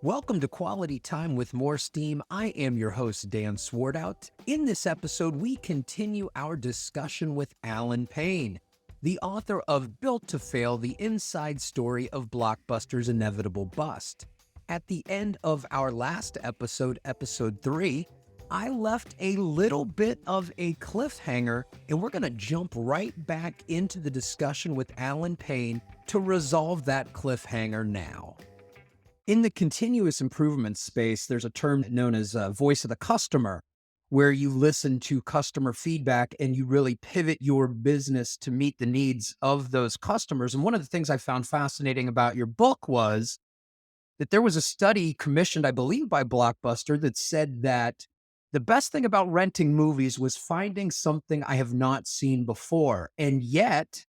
Welcome to Quality Time with MoreSteam. I am your host, Dan Swartout. In this episode, we continue our discussion with Alan Payne, the author of Built to Fail, the inside story of Blockbuster's inevitable bust. At the end of our last episode, episode 3, I left a little bit of a cliffhanger, and we're going to jump right back into the discussion with Alan Payne to resolve that cliffhanger now. In the continuous improvement space, there's a term known as voice of the customer, where you listen to customer feedback and you really pivot your business to meet the needs of those customers. And one of the things I found fascinating about your book was that there was a study commissioned, I believe, by Blockbuster that said that the best thing about renting movies was finding something I have not seen before. And yet,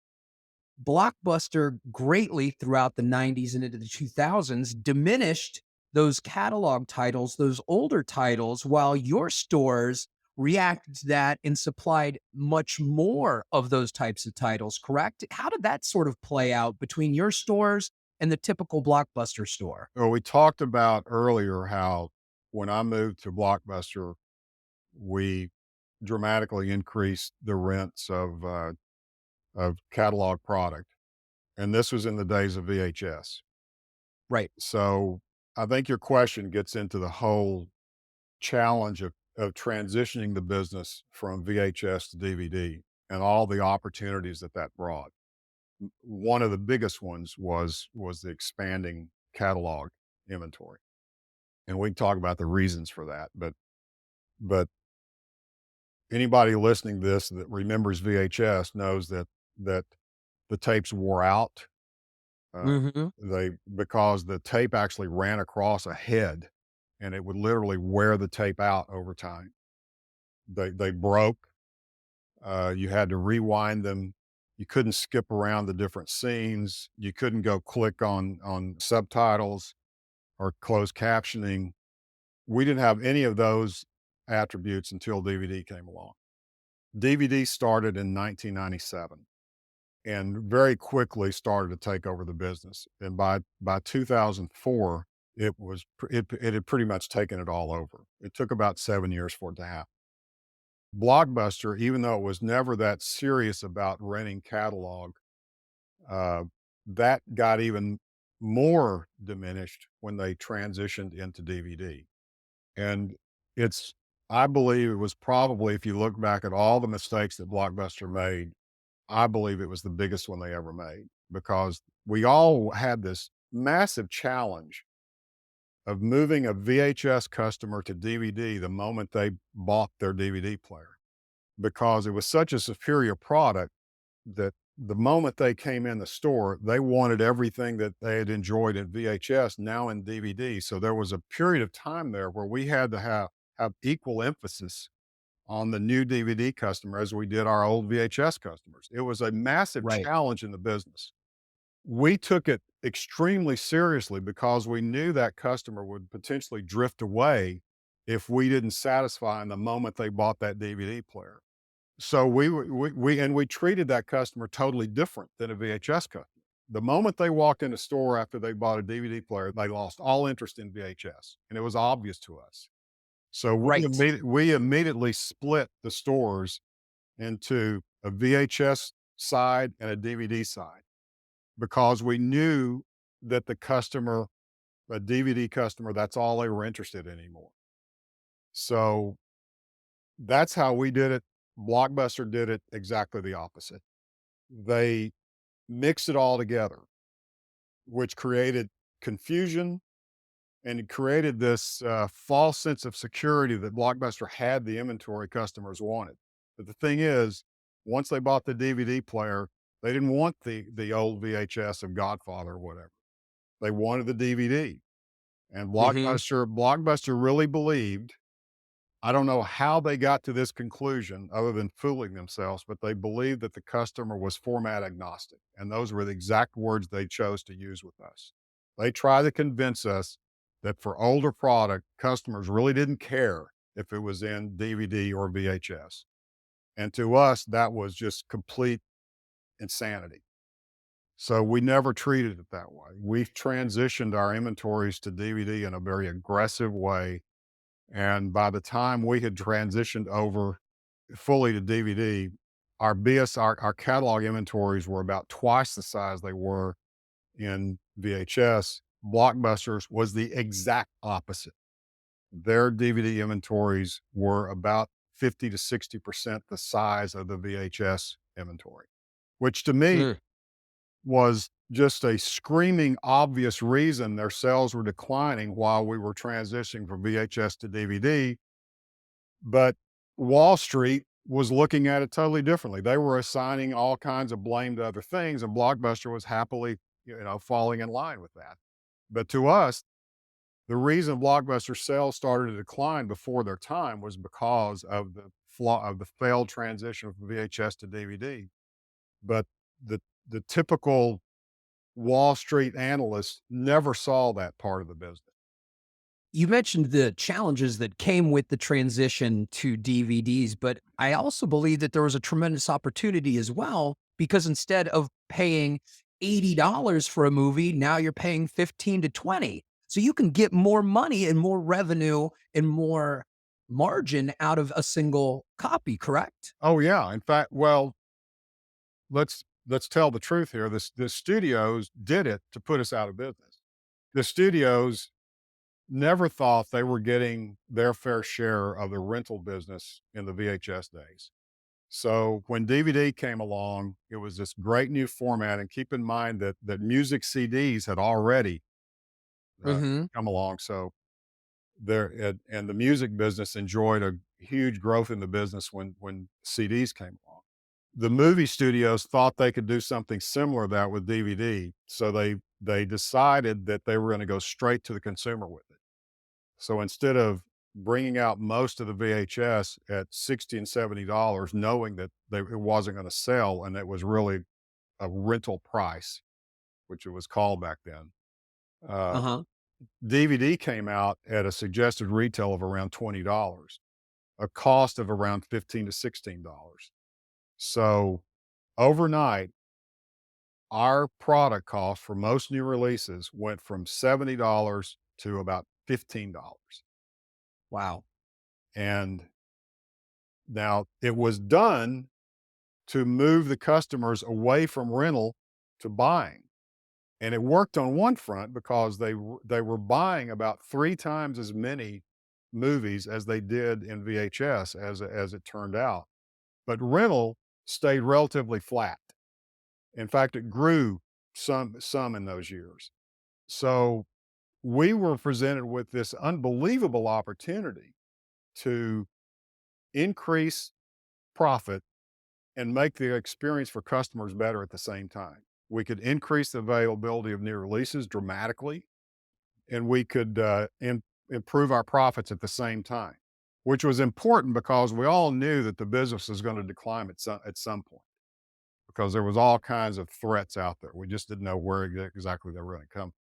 Blockbuster greatly throughout the 90s and into the 2000s diminished those catalog titles, those older titles, while your stores reacted to that and supplied much more of those types of titles, correct? How did that sort of play out between your stores and the typical Blockbuster store? Well, we talked about earlier how when I moved to Blockbuster, we dramatically increased the rents of catalog product, and this was in the days of VHS. Right. So I think your question gets into the whole challenge of transitioning the business from VHS to DVD and all the opportunities that that brought. One of the biggest ones was the expanding catalog inventory, and we can talk about the reasons for that. But anybody listening to this that remembers VHS knows that the tapes wore out. Uh, Hmm. they because the tape actually ran across a head, and it would literally wear the tape out over time. They broke. You had to rewind them. You couldn't skip around the different scenes. You couldn't go click on subtitles or closed captioning. We didn't have any of those attributes until DVD came along. DVD started in 1997 and very quickly started to take over the business. And by 2004, it had pretty much taken it all over. It took about 7 years for it to happen. Blockbuster, even though it was never that serious about renting catalog, uh, that got even more diminished when they transitioned into DVD. And it's, I believe it was probably, if you look back at all the mistakes that Blockbuster made, I believe it was the biggest one they ever made because we all had this massive challenge of moving a VHS customer to DVD the moment they bought their DVD player because it was such a superior product that the moment they came in the store, they wanted everything that they had enjoyed in VHS now in DVD. So there was a period of time there where we had to have equal emphasis on the new DVD customer as we did our old VHS customers. It was a massive Right. challenge in the business. We took it extremely seriously because we knew that customer would potentially drift away if we didn't satisfy them the moment they bought that DVD player. So we treated that customer totally different than a VHS customer. The moment they walked in the store after they bought a DVD player, they lost all interest in VHS, and it was obvious to us. So Right. we immediately split the stores into a VHS side and a DVD side because we knew that the customer, a DVD customer, that's all they were interested in anymore. So that's how we did it. Blockbuster did it exactly the opposite. They mixed it all together, which created confusion and it created this false sense of security that Blockbuster had the inventory customers wanted. But the thing is, once they bought the DVD player, they didn't want the old VHS of Godfather or whatever. They wanted the DVD. And Hmm. Blockbuster really believed, I don't know how they got to this conclusion other than fooling themselves, but they believed that the customer was format agnostic. And those were the exact words they chose to use with us. They tried to convince us that for older product, customers really didn't care if it was in DVD or VHS. And to us, that was just complete insanity. So we never treated it that way. We've transitioned our inventories to DVD in a very aggressive way. And by the time we had transitioned over fully to DVD, our catalog inventories were about twice the size they were in VHS. Blockbusters was the exact opposite. Their DVD inventories were about 50 to 60% the size of the VHS inventory, which to me Mm. was just a screaming obvious reason their sales were declining while we were transitioning from VHS to DVD. But Wall Street was looking at it totally differently. They were assigning all kinds of blame to other things, and Blockbuster was happily, falling in line with that. But to us, the reason Blockbuster sales started to decline before their time was because of the flaw of the failed transition from VHS to DVD. But the typical Wall Street analysts never saw that part of the business. You mentioned the challenges that came with the transition to DVDs, but I also believe that there was a tremendous opportunity as well because instead of paying $80 for a movie, now you're paying 15 to 20. So you can get more money and more revenue and more margin out of a single copy, correct? Oh yeah, in fact, well, let's tell the truth here. The studios did it to put us out of business. The studios never thought they were getting their fair share of the rental business in the VHS days. So when DVD came along, it was this great new format. And keep in mind that music CDs had already uh, Mhm. come along. So and the music business enjoyed a huge growth in the business when CDs came along. The movie studios thought they could do something similar to that with DVD, so they decided that they were going to go straight to the consumer with it. So instead of bringing out most of the VHS at 60 and $70, knowing that it wasn't going to sell and it was really a rental price, which it was called back then. Uh, Uh-huh. DVD came out at a suggested retail of around $20, a cost of around 15 to $16. So overnight, our product cost for most new releases went from $70 to about $15. Wow. And now it was done to move the customers away from rental to buying. And it worked on one front because they were buying about 3 times as many movies as they did in VHS as it turned out. But rental stayed relatively flat. In fact, it grew some in those years. So we were presented with this unbelievable opportunity to increase profit and make the experience for customers better at the same time. We could increase the availability of new releases dramatically, and we could improve our profits at the same time, which was important because we all knew that the business was going to decline at some point because there was all kinds of threats out there. We just didn't know where exactly they were going to come.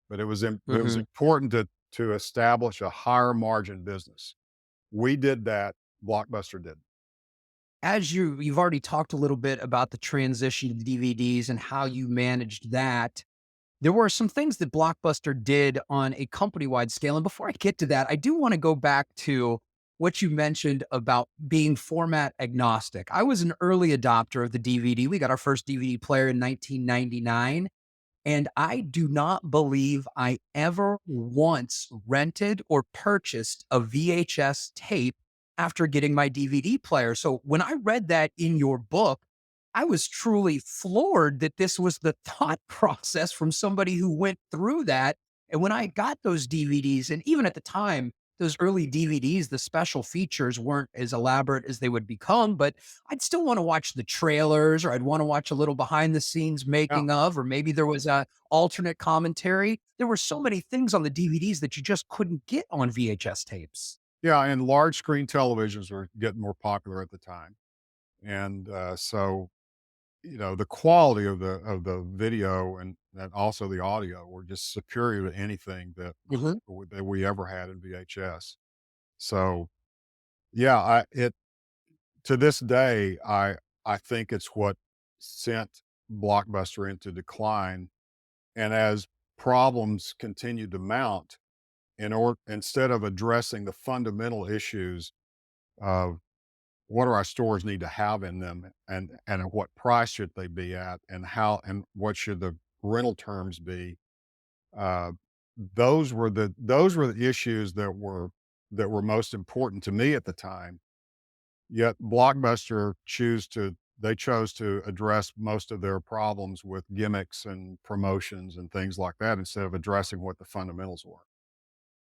But it was Mhm. important to establish a higher margin business. We did that. Blockbuster did. As you've already talked a little bit about the transition to DVDs and how you managed that. There were some things that Blockbuster did on a company-wide scale, and before I get to that, I do wanna go back to what you mentioned about being format agnostic. I was an early adopter of the DVD. We got our first DVD player in 1999, and I do not believe I ever once rented or purchased a VHS tape after getting my DVD player. So when I read that in your book, I was truly floored that this was the thought process from somebody who went through that. And when I got those DVDs, and even at the time, those early DVDs, the special features weren't as elaborate as they would become, but I'd still want to watch the trailers or I'd want to watch a little behind the scenes Yeah. making of, or maybe there was a alternate commentary. There were so many things on the DVDs that you just couldn't get on VHS tapes. Yeah, and large screen televisions were getting more popular at the time, and so the quality of the video and also the audio were just superior to anything Mhm. that we ever had in VHS. So yeah, I it to this day I think it's what sent Blockbuster into decline. And as problems continued to mount, instead of addressing the fundamental issues of what do our stores need to have in them, and at what price should they be at, and how and what should the rental terms be, uh, those were the issues that were most important to me at the time. Yet Blockbuster chose to address most of their problems with gimmicks and promotions and things like that instead of addressing what the fundamentals were.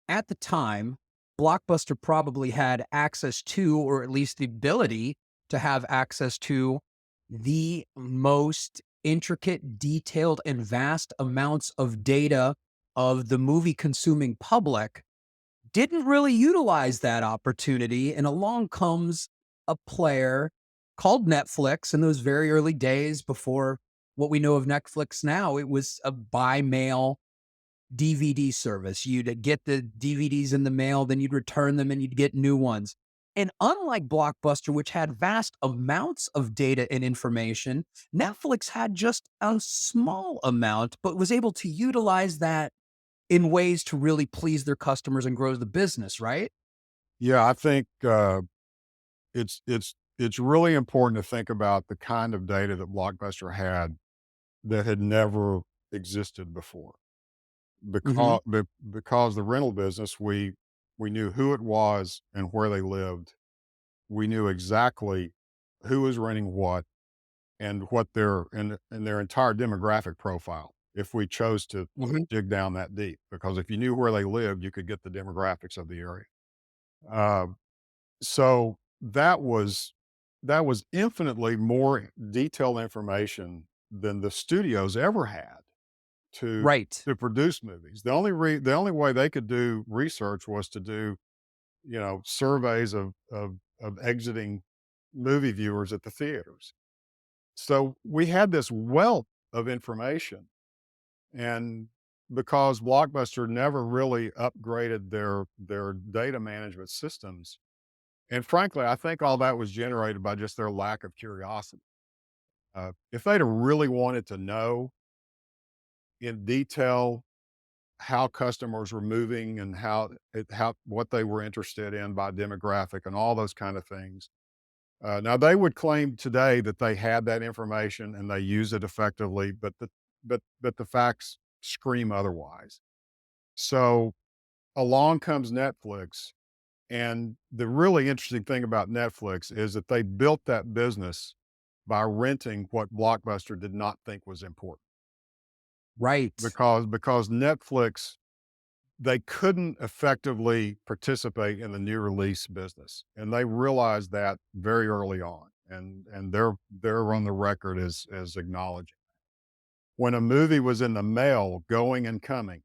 At the time, Blockbuster probably had access to, or at least the ability to have access to, the most intricate, detailed, and vast amounts of data of the movie consuming public. Didn't really utilize that opportunity, and along comes a player called Netflix in those very early days before what we know of Netflix now. It was a by mail DVD service. You'd get the DVDs in the mail, then you'd return them and you'd get new ones. And unlike Blockbuster, which had vast amounts of data and information, Netflix had just a small amount, but was able to utilize that in ways to really please their customers and grow the business, right? Yeah, I think it's really important to think about the kind of data that Blockbuster had that had never existed before. Mhm. Because the rental business, we knew who it was and where they lived. We knew exactly who was renting what and what and their entire demographic profile, if we chose to Mhm. dig down that deep. Because if you knew where they lived, you could get the demographics of the area. Uh, so that was infinitely more detailed information than the studios ever had to Right. produce movies. The only way they could do research was to do, surveys of exiting movie viewers at the theaters. So we had this wealth of information, and because Blockbuster never really upgraded their data management systems, and frankly, I think all that was generated by just their lack of curiosity. If they'd have really wanted to know in detail how customers were moving and how what they were interested in by demographic and all those kind of things. Now they would claim today that they had that information and they use it effectively, but the facts scream otherwise. So along comes Netflix, and the really interesting thing about Netflix is that they built that business by renting what Blockbuster did not think was important. Right. Because Netflix, they couldn't effectively participate in the new release business, and they realized that very early on, and they're on the record as acknowledging. When a movie was in the mail going and coming,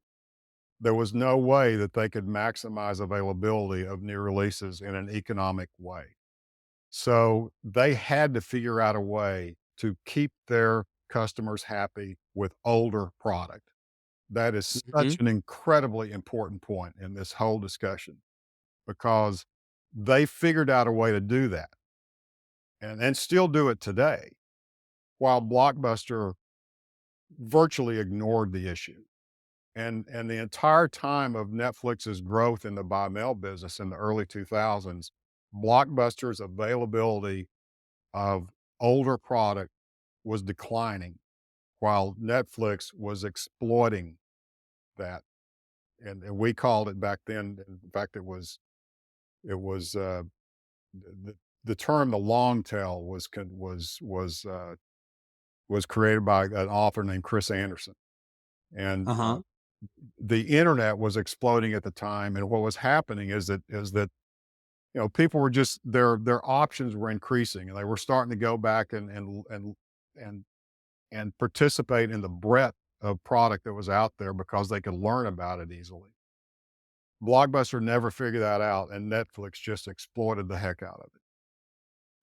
there was no way that they could maximize availability of new releases in an economic way. So they had to figure out a way to keep their customers happy with older product. That is such Mhm. an incredibly important point in this whole discussion because they figured out a way to do that and still do it today, while Blockbuster virtually ignored the issue. And the entire time of Netflix's growth in the buy mail business in the early 2000s, Blockbuster's availability of older product was declining while Netflix was exploiting that. And we called it back then. In fact, it was the term the long tail was created by an author named Chris Anderson, and Uh-huh. the internet was exploding at the time. And what was happening is that people were just their options were increasing, and they were starting to go back and and participate in the breadth of product that was out there because they could learn about it easily. Blockbuster never figured that out, and Netflix just exploited the heck out of it.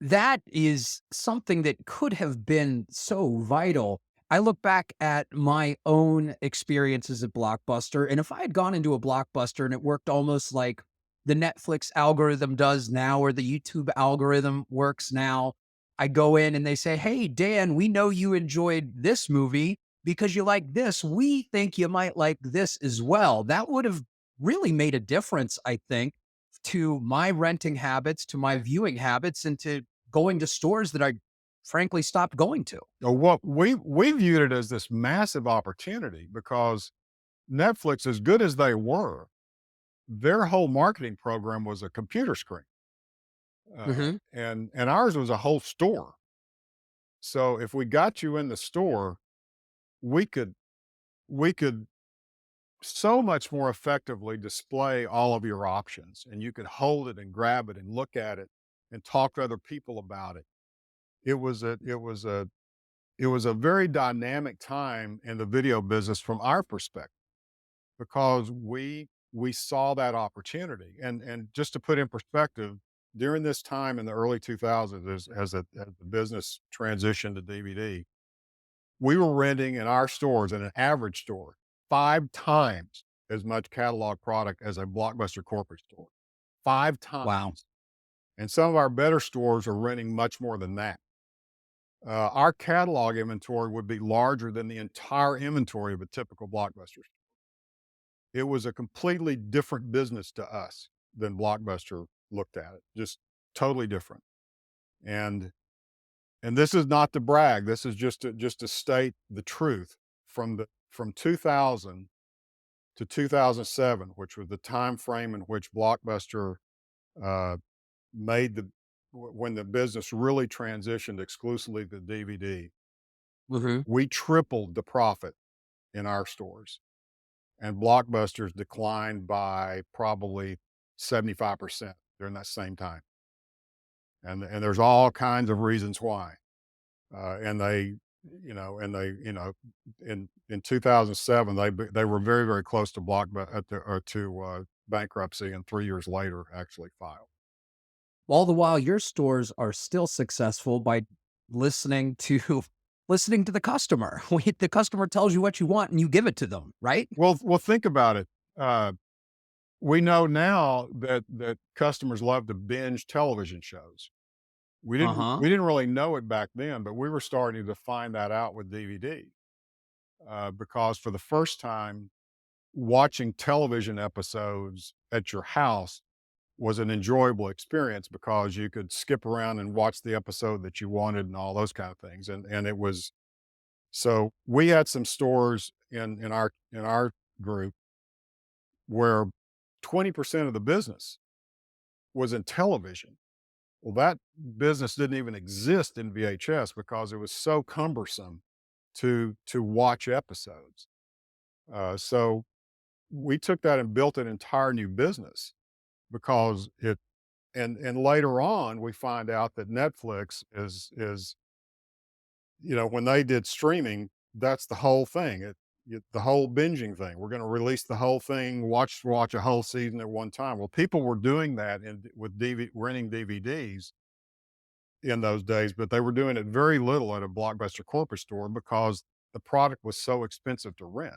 That is something that could have been so vital. I look back at my own experiences at Blockbuster, and if I had gone into a Blockbuster and it worked almost like the Netflix algorithm does now or the YouTube algorithm works now, I go in and they say, "Hey, Dan, we know you enjoyed this movie because you like this. We think you might like this as well." That would have really made a difference, I think, to my renting habits, to my viewing habits, and to going to stores that I frankly stopped going to. What we viewed it as this massive opportunity because Netflix, as good as they were, their whole marketing program was a computer screen, Mhm. and ours was a whole store. So if we got you in the store, we could we could so much more effectively display all of your options, and you could hold it and grab it and look at it and talk to other people about it. It was a very dynamic time in the video business from our perspective because we saw that opportunity. And just to put in perspective, during this time in the early 2000s, as the business transitioned to DVD, we were renting in our stores, in an average store, 5 times as much catalog product as a Blockbuster corporate store. 5 Wow. times. And some of our better stores are renting much more than that. Our catalog inventory would be larger than the entire inventory of a typical Blockbuster. It was a completely different business to us than Blockbuster looked at it, just totally different. And and this is not to brag, this is just to state the truth. From 2000 to 2007, which was the time frame in which Blockbuster, uh, made the when the business really transitioned exclusively to DVD, Mhm. we tripled the profit in our stores, and Blockbusters declined by probably 75% during that same time. And there's all kinds of reasons why. And in 2007, they were very, very close to bankruptcy, and 3 years later actually filed. All the while your stores are still successful by listening to listening to the customer. The customer tells you what you want and you give it to them, right? Well, think about it. Uh, we know now that customers love to binge television shows. We didn't Uh-huh. we didn't really know it back then, but we were starting to find that out with DVD, because for the first time, watching television episodes at your house was an enjoyable experience because you could skip around and watch the episode that you wanted and all those kind of things. And it was so we had some stores in our group where 20% of the business was in television. Well, that business didn't even exist in VHS because it was so cumbersome to watch episodes. So we took that and built an entire new business because it and later on we find out that Netflix is when they did streaming, that's the whole thing. The whole binging thing. We're going to release the whole thing, watch a whole season at one time. Well, people were doing that with renting DVDs in those days, but they were doing it very little at a Blockbuster corporate store because the product was so expensive to rent.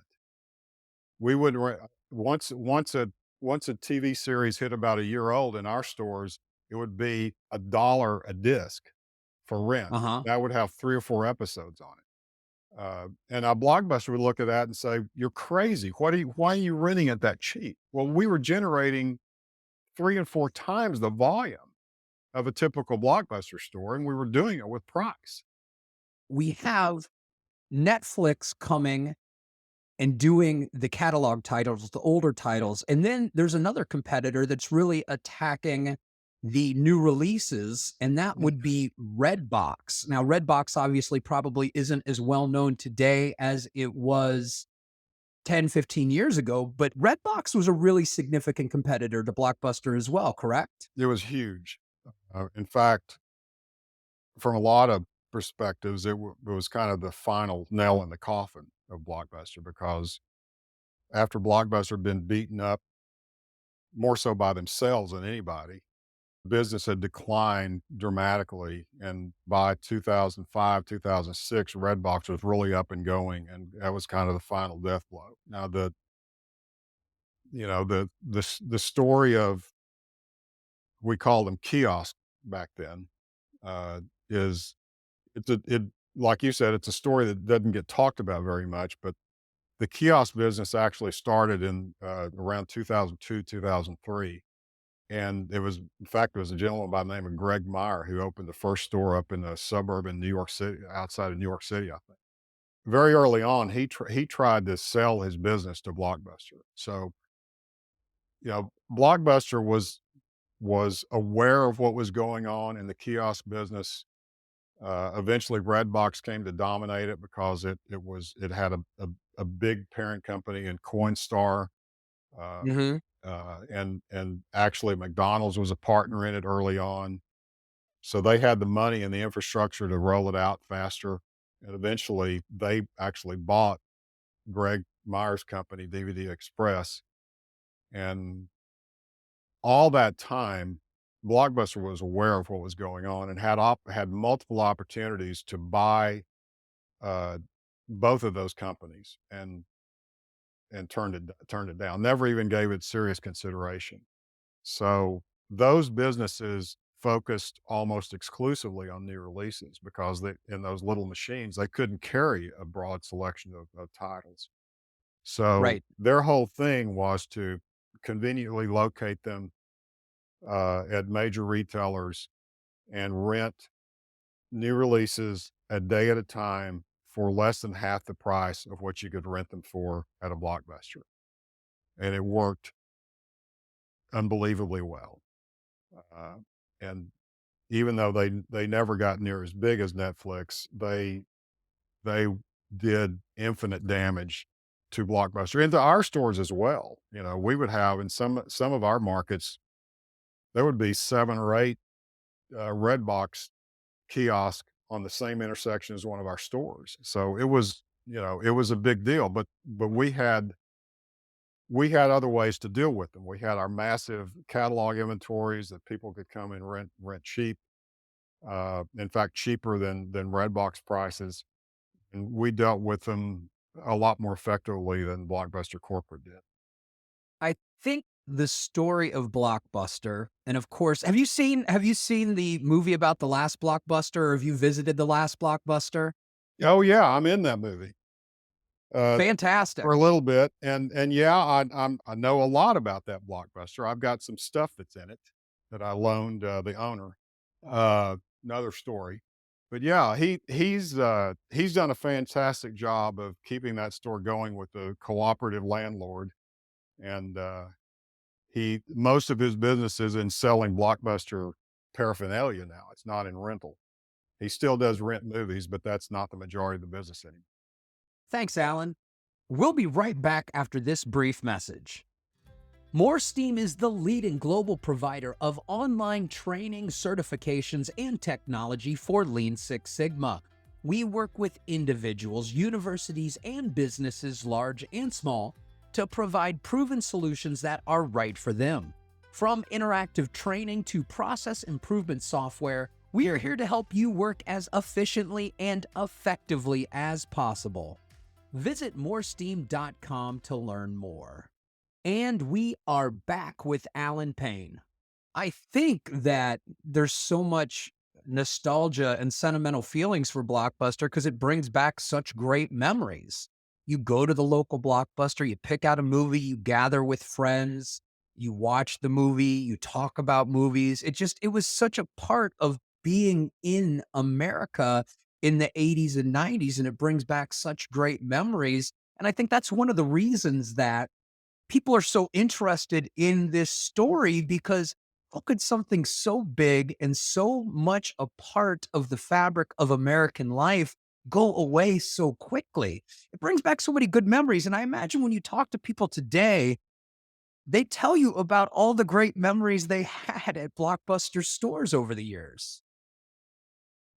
We would rent once a TV series hit about a year old in our stores, it would be $1 a disc for rent. Uh-huh. That would have 3 or 4 episodes on it. And a Blockbuster would look at that and say, "You're crazy. Why are you renting it that cheap?" Well, we were generating 3 and 4 times the volume of a typical Blockbuster store, and we were doing it with price. We have Netflix coming and doing the catalog titles, the older titles. And then there's another competitor that's really attacking the new releases, and that Mm. would be Redbox. Now, Redbox obviously probably isn't as well known today as it was 10, 15 years ago, but Redbox was a really significant competitor to Blockbuster as well, correct? It was huge. In fact, from a lot of perspectives, it was kind of the final nail in the coffin of Blockbuster because after Blockbuster had been beaten up more so by themselves than anybody, business had declined dramatically. And by 2005, 2006, Redbox was really up and going. And that was kind of the final death blow. Now, the story of, we called them kiosk back then. is it like you said, it's a story that doesn't get talked about very much, but the kiosk business actually started in around 2002, 2003. And in fact, it was a gentleman by the name of Greg Meyer who opened the first store up in a suburb in New York City, outside of New York City, I think. Very early on, he tried to sell his business to Blockbuster. So, Blockbuster was aware of what was going on in the kiosk business. Eventually, Redbox came to dominate it because it had a big parent company in Coinstar, uh, Hmm. and actually McDonald's was a partner in it early on. So they had the money and the infrastructure to roll it out faster. And eventually, they actually bought Greg Meyer's company, DVD Express, and all that time, Blockbuster was aware of what was going on and had multiple opportunities to buy uh, both of those companies and turned it down. Never even gave it serious consideration. So those businesses focused almost exclusively on new releases because in those little machines they couldn't carry a broad selection of titles. So Right. their whole thing was to conveniently locate them at major retailers and rent new releases a day at a time for less than half the price of what you could rent them for at a Blockbuster. And it worked unbelievably well. Uh, and even though they never got near as big as Netflix, they did infinite damage to Blockbuster and to our stores as well. We would have in some of our markets, there would be 7 or 8 Redbox kiosk on the same intersection as one of our stores. So it was a big deal, but we had other ways to deal with them. We had our massive catalog inventories that people could come and rent cheap. In fact, cheaper than Redbox prices, and we dealt with them a lot more effectively than Blockbuster corporate did. I think the story of Blockbuster, and of course, have you seen the movie about the last Blockbuster, or have you visited the last Blockbuster? Oh yeah, I'm in that movie. Uh, Fantastic. for a little bit, and yeah, I know a lot about that Blockbuster. I've got some stuff that's in it that I loaned the owner. Uh, Another story, but yeah, he's done a fantastic job of keeping that store going with the cooperative landlord, and he most of his business is in selling Blockbuster paraphernalia now. It's not in rental. He still does rent movies, but that's not the majority of the business anymore. Thanks, Alan. We'll be right back after this brief message. MoreSteam is the leading global provider of online training, certifications, and technology for Lean Six Sigma. We work with individuals, universities, and businesses, large and small, to provide proven solutions that are right for them. From interactive training to process improvement software, we are here to help you work as efficiently and effectively as possible. Visit moresteam.com to learn more. And we are back with Alan Payne. I think that there's so much nostalgia and sentimental feelings for Blockbuster because it brings back such great memories. You go to the local Blockbuster, you pick out a movie, you gather with friends, you watch the movie, you talk about movies. It was such a part of being in America in the 80s and 90s, and it brings back such great memories. And I think that's one of the reasons that people are so interested in this story because how could something so big and so much a part of the fabric of American life go away so quickly? It brings back so many good memories. And I imagine when you talk to people today, they tell you about all the great memories they had at Blockbuster stores over the years.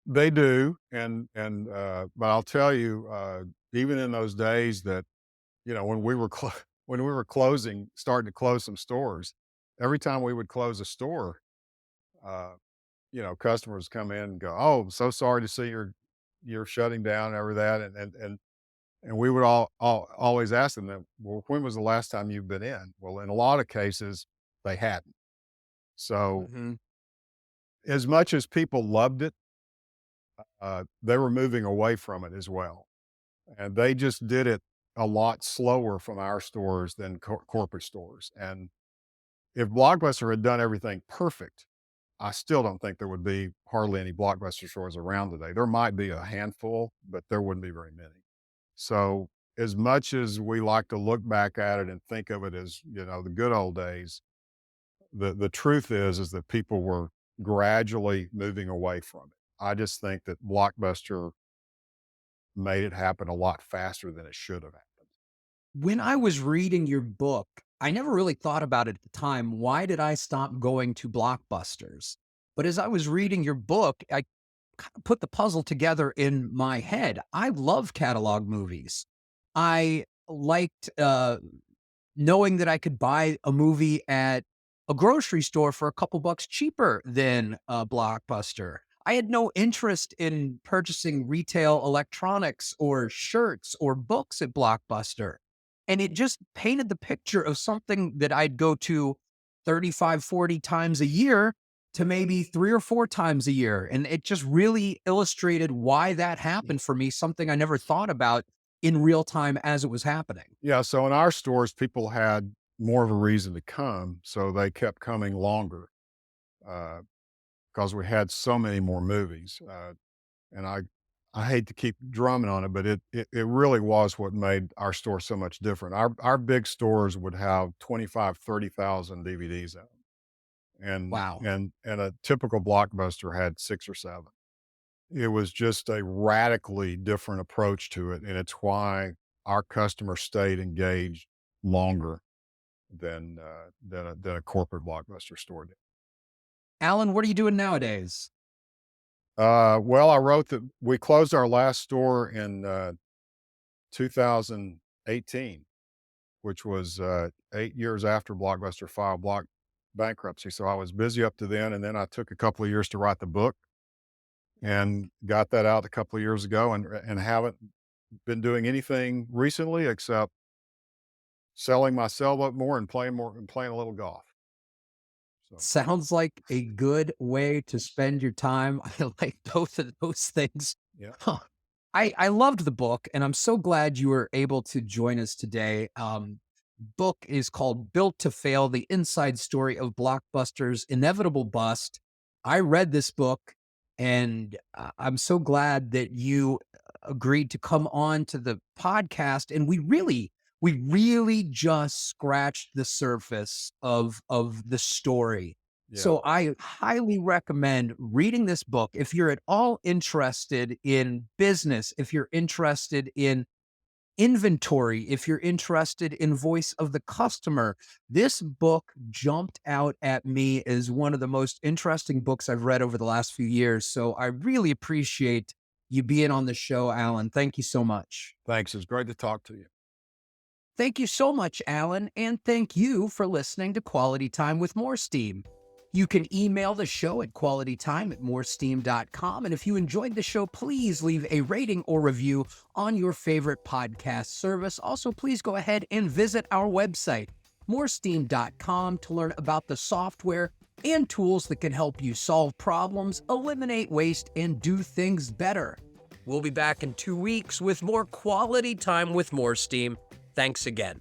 They do, but I'll tell you, even in those days that when we were when we were starting to close some stores, every time we would close a store, uh, customers come in and go, "Oh, so sorry to see you're shutting down," and every that, and we would always ask them that, "Well, when was the last time you've been in?" Well, in a lot of cases, they hadn't. So Hmm. as much as people loved it, they were moving away from it as well. And they just did it a lot slower from our stores than corporate stores. And if Blockbuster had done everything perfect, I still don't think there would be hardly any Blockbuster stores around today. There might be a handful, but there wouldn't be very many. So, as much as we like to look back at it and think of it as, the good old days, the truth is that people were gradually moving away from it. I just think that Blockbuster made it happen a lot faster than it should have happened. When I was reading your book, I never really thought about it at the time. Why did I stop going to Blockbusters? But as I was reading your book, I kind of put the puzzle together in my head. I love catalog movies. I liked knowing that I could buy a movie at a grocery store for a couple bucks cheaper than a Blockbuster. I had no interest in purchasing retail electronics or shirts or books at Blockbuster. And it just painted the picture of something that I'd go to 35, 40 times a year to maybe 3 or 4 times a year. And it just really illustrated why that happened for me, something I never thought about in real time as it was happening. Yeah, so in our stores, people had more of a reason to come, so they kept coming longer, because we had so many more movies, and I hate to keep drumming on it, but it really was what made our store so much different. Our big stores would have 25, 30,000 DVDs in them, and Wow. and and a typical Blockbuster had 6 or 7. It was just a radically different approach to it, and it's why our customers stayed engaged longer than a corporate Blockbuster store did. Alan, what are you doing nowadays? Well, I wrote that we closed our last store in 2018, which was 8 years after Blockbuster filed bankruptcy. So I was busy up to then, and then I took a couple of years to write the book and got that out a couple of years ago, and haven't been doing anything recently except selling my sailboat more and playing a little golf. So Sounds like a good way to spend your time. I like both of those things. yeah, Huh. I loved the book, and I'm so glad you were able to join us today. Book is called Built to Fail: The Inside Story of Blockbuster's Inevitable Bust. I read this book, and I'm so glad that you agreed to come on to the podcast. And we really just scratched the surface of the story. yeah, So I highly recommend reading this book if you're at all interested in business, if you're interested in inventory, if you're interested in voice of the customer. This book jumped out at me as one of the most interesting books I've read over the last few years. So I really appreciate you being on the show, Alan. Thank you so much. thanks. It's great to talk to you. Thank you so much, Alan, and thank you for listening to Quality Time with MoreSteam. You can email the show at qualitytime@moresteam.com. And if you enjoyed the show, please leave a rating or review on your favorite podcast service. Also, please go ahead and visit our website, moresteam.com, to learn about the software and tools that can help you solve problems, eliminate waste, and do things better. We'll be back in 2 weeks with more Quality Time with MoreSteam. Thanks again.